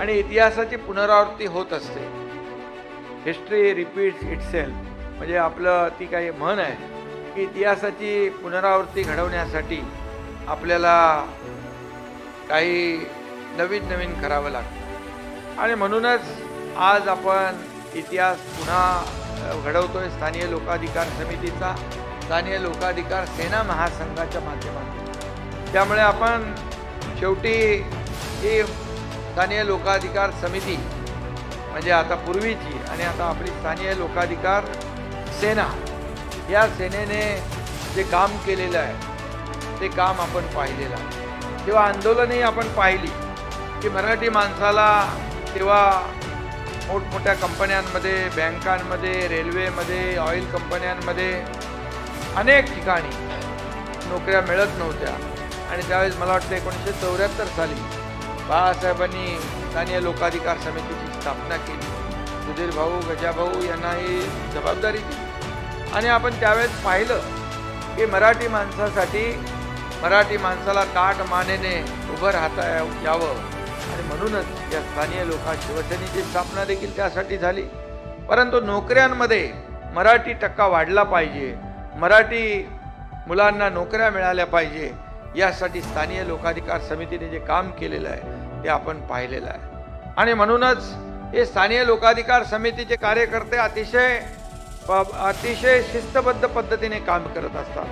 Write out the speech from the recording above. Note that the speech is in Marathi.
आणि इतिहासाची पुनरावृत्ती होत असते. हिस्ट्री रिपीट्स इटसेल्फ, म्हणजे आपलं ती काही म्हण आहे की इतिहासाची पुनरावृत्ती घडवण्यासाठी आपल्याला काही नवीन नवीन करावं लागतं. आणि म्हणूनच आज आपण इतिहास पुन्हा घडवतोय स्थानिक लोकाधिकार समितीचा, स्थानिक लोकाधिकार सेना महासंघाच्या माध्यमातून. त्यामुळे आपण शेवटी ही स्थानिक लोकाधिकार समिती म्हणजे आता पूर्वीची आणि आता आपली स्थानिक लोकाधिकार सेना, या सेनेने जे काम केलेलं आहे ते काम आपण पाहिलेलं आहे. तेव्हा आंदोलनही आपण पाहिली की मराठी माणसाला तेव्हा मोठमोठ्या कंपन्यांमध्ये, बँकांमध्ये, रेल्वेमध्ये, ऑइल कंपन्यांमध्ये अनेक ठिकाणी नोकऱ्या मिळत नव्हत्या. आणि त्यावेळेस मला वाटतं 1974 साली बाळासाहेबांनी स्थानिक लोकाधिकार समितीची स्थापना केली. सुधीर भाऊ, गजाभाऊ यांना ही जबाबदारी दिली. आणि आपण त्यावेळेस पाहिलं की मराठी माणसासाठी, मराठी माणसाला ताठ मानेने उभं राहता यावं, आणि म्हणूनच या स्थानिक शिवसेनेची स्थापना देखील त्यासाठी झाली. परंतु नोकऱ्यांमध्ये मराठी टक्का वाढला पाहिजे, मराठी मुलांना नोकऱ्या मिळाल्या पाहिजे, यासाठी स्थानिक लोकाधिकार समितीने जे काम केलेलं आहे ते आपण पाहिलेलं आहे. आणि म्हणूनच हे स्थानिक लोकाधिकार समितीचे कार्यकर्ते अतिशय शिस्तबद्ध पद्धतीने काम करत असतात.